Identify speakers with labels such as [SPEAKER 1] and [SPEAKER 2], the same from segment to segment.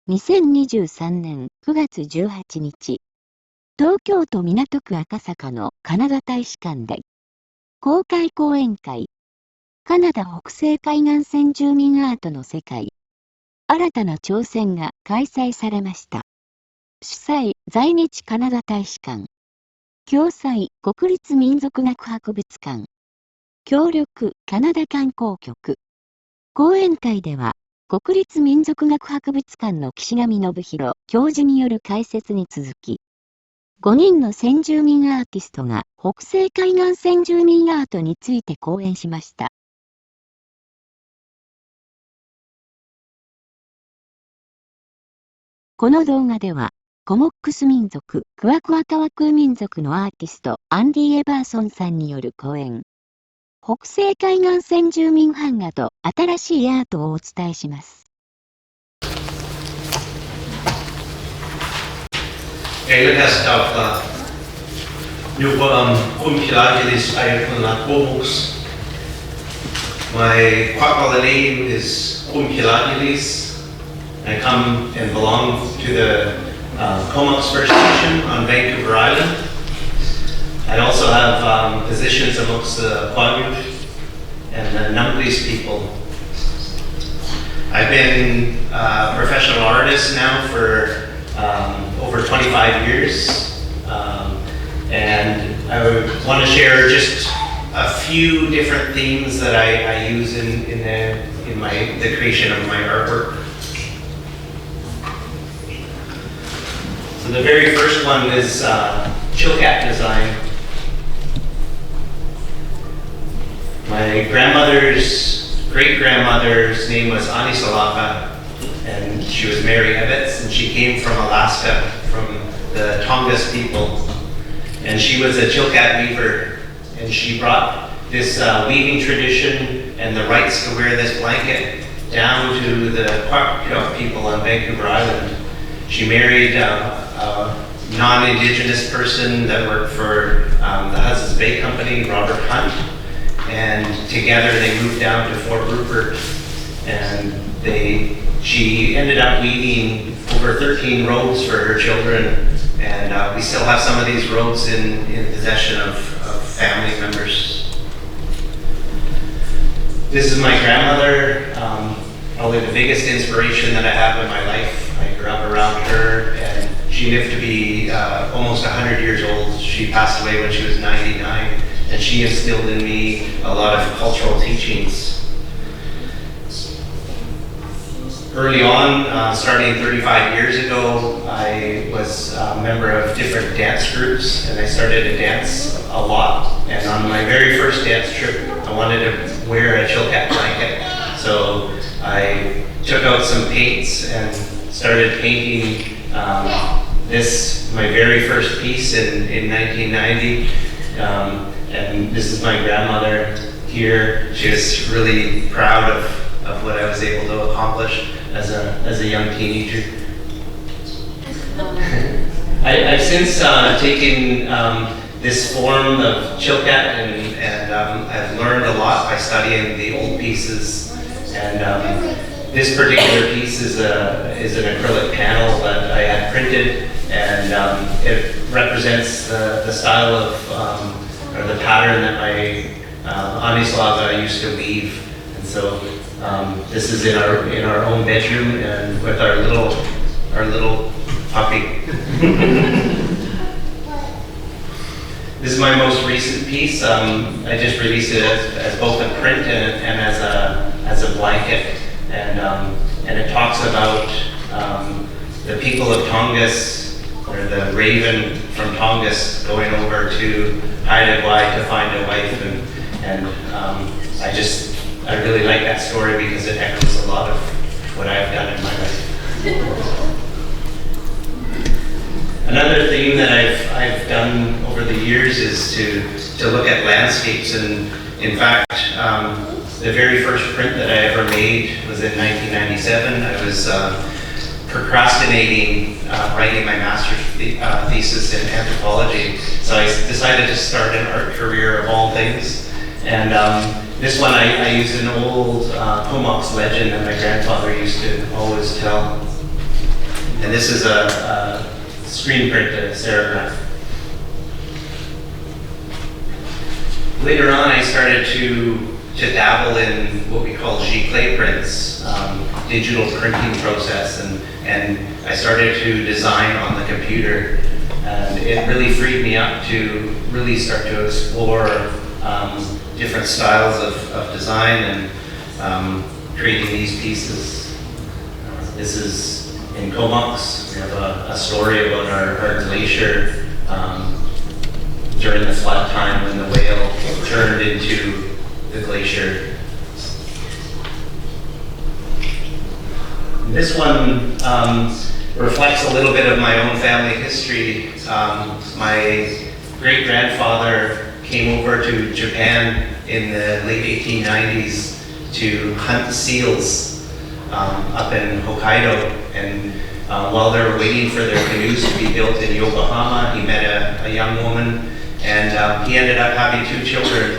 [SPEAKER 1] 2023年9月18日、東京都港区赤坂のカナダ大使館で、公開講演会、カナダ北西海岸先住民アートの世界、新たな挑戦が開催されました。主催、在日カナダ大使館。共催、国立民族学博物館。協力、カナダ観光局。講演会では、国立民族学博物館の岸上伸啓教授による解説に続き、5人の先住民アーティストが北西海岸先住民アートについて講演しました。この動画では、コモックス民族、クワクワカワクゥ民族のアーティスト、アンディ・エバーソンさんによる講演。北西海岸先住民版画と新しいアートをお伝えします。
[SPEAKER 2] Eigenlijk nu Kumkilagilis Ayakuna Komus. My Kwakwala name is Kumkilagilis. I come and belong to the Comox First Nation on Vancouver Island. I also have positions amongst the Quagga and the Numblis people. I've been a professional artist now for over 25 years, and I would want to share just a few different themes that I use in the creation of my artwork. So the very first one is Chilkat Design. My grandmother's great-grandmother's name was Ani Salaka, and she was Mary Ebbets, and she came from Alaska, from the Tongass people. And she was a Chilkat weaver, and she brought this weaving tradition and the rights to wear this blanket down to the Quackpuk people on Vancouver Island. She married a non-Indigenous person that worked for the Hudson's Bay Company, Robert Hunt. And together they moved down to Fort Rupert, and she ended up weaving over 13 robes for her children, and we still have some of these robes in possession of family members. This is my grandmother, probably the biggest inspiration that I have in my life. I grew up around her, and she lived to be almost 100 years old. She passed away when she was 99. And she instilled in me a lot of cultural teachings. Early on, starting 35 years ago, I was a member of different dance groups, and I started to dance a lot. And on my very first dance trip, I wanted to wear a Chilkat blanket. So I took out some paints and started painting my very first piece in 1990. And this is my grandmother here. She was really proud of what I was able to accomplish as a young teenager. I've since taken this form of Chilkat, and I've learned a lot by studying the old pieces. And this particular piece is an acrylic panel that I had printed, and it represents the style of or the pattern that my Anislava used to weave. And so this is in our own bedroom and with our little puppy. This is my most recent piece. I just released it as both a print and as a blanket, and it talks about the people of Tongass, or the raven from Tongass, going over to Haida Gwaii to find a wife, and I really like that story because it echoes a lot of what I've done in my life. Another theme that I've done over the years is to look at landscapes, and in fact, the very first print that I ever made was in 1997. I was procrastinating writing my master's thesis in anthropology, so I decided to start an art career of all things. And this one I used an old Comox legend that my grandfather used to always tell. And this is a screen print, a serigraph. Later on, I started to dabble in what we call clay prints, digital printing process, and I started to design on the computer. And it really freed me up to really start to explore different styles of design and creating these pieces. This is in Comox. We have a story about our glacier during the flood time when the whale turned into the glacier. This one reflects a little bit of my own family history. My great-grandfather came over to Japan in the late 1890s to hunt seals up in Hokkaido. And while they were waiting for their canoes to be built in Yokohama, he met a young woman, and he ended up having 2 children.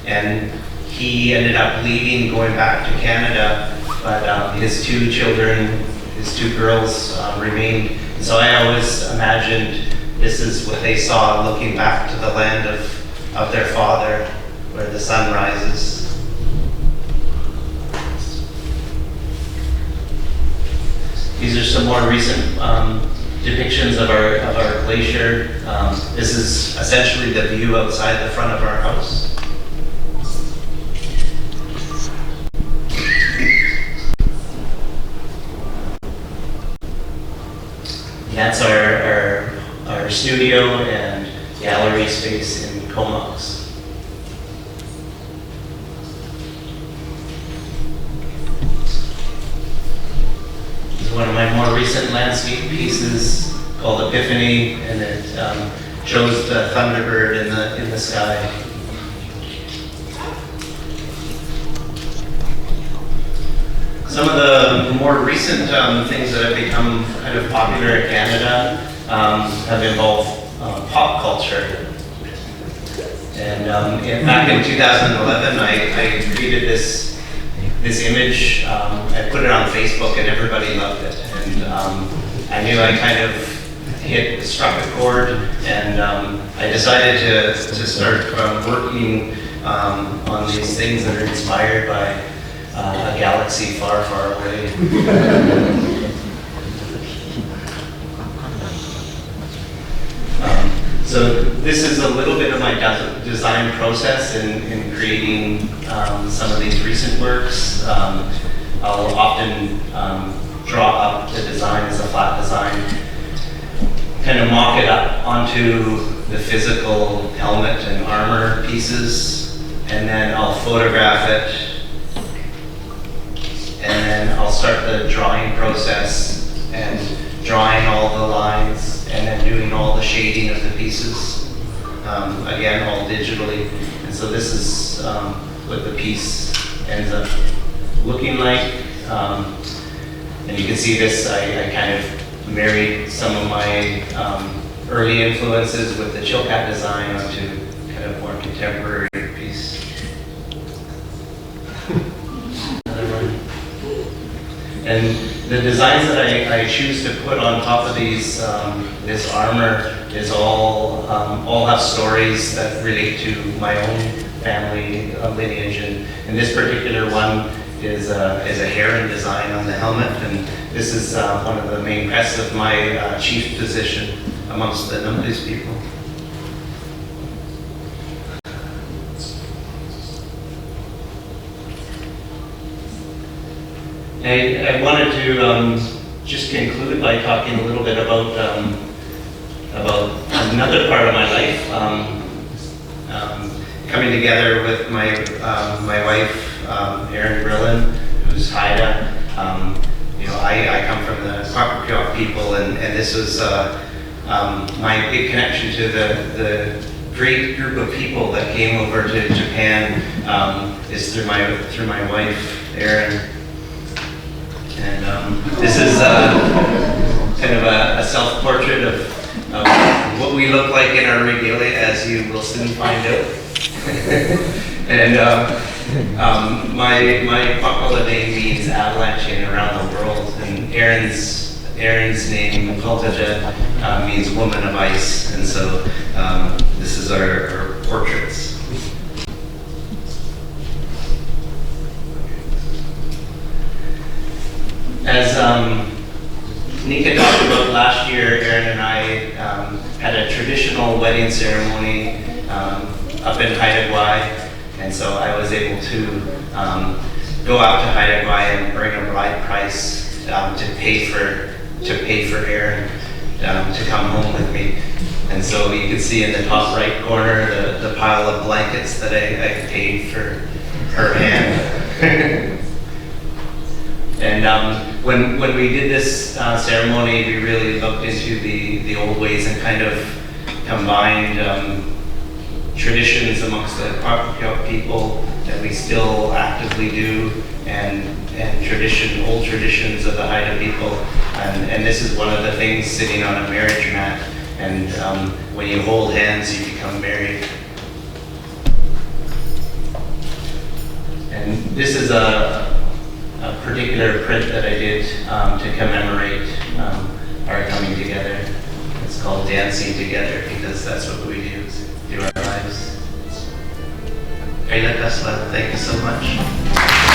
[SPEAKER 2] And he ended up leaving, going back to Canada, but his 2 children, his 2 girls remained. And so I always imagined this is what they saw looking back to the land of their father, where the sun rises. These are some more recent depictions of our glacier. This is essentially the view outside the front of our house. That's our studio and gallery space in Comox. This is one of my more recent landscape pieces called Epiphany, and it shows the thunderbird in the sky. Some of the more recent things that have become kind of popular in Canada have involved pop culture. And back in 2011, I created this image. I put it on Facebook, and everybody loved it. And I knew I kind of struck a chord, and I decided to start working on these things that are inspired by a galaxy far, far away. So this is a little bit of my design process in creating some of these recent works. I'll often draw up the design as a flat design, kind of mock it up onto the physical helmet and armor pieces, and then I'll photograph it. And then I'll start the drawing process and drawing all the lines and then doing all the shading of the pieces. Again, all digitally. And so this is what the piece ends up looking like. And you can see this, I kind of married some of my early influences with the Chilkat design onto kind of more contemporary piece. And the designs that I choose to put on top of these, this armor is all have stories that relate to my own family lineage. And this particular one is a heron design on the helmet. And this is one of the main crests of my chief position amongst the Numbis people. I wanted to just conclude by talking a little bit about another part of my life, coming together with my wife, Erin Brillen, who's Haida. I come from the Kwak people, and this was my big connection to the great group of people that came over to Japan is through my wife, Erin. And this is kind of a self-portrait of what we look like in our regalia, as you will soon find out. And my Kwakwa name means avalanche around the world, and Erin's Erin's name, Kaltaja, means woman of ice, and so this is our portraits. As Nika talked about last year, Erin and I had a traditional wedding ceremony up in Haida Gwaii, and so I was able to go out to Haida Gwaii and bring a bride price to pay for Erin to come home with me. And so you can see in the top right corner the pile of blankets that I paid for her hand. And when we did this ceremony, we really looked into the old ways and kind of combined traditions amongst the Kwakwa people that we still actively do, and old traditions of the Haida people. And this is one of the things, sitting on a marriage mat. And when you hold hands, you become married. And this is a particular print that I did to commemorate our coming together. It's called Dancing Together, because that's what we do through our lives. Thank you so much.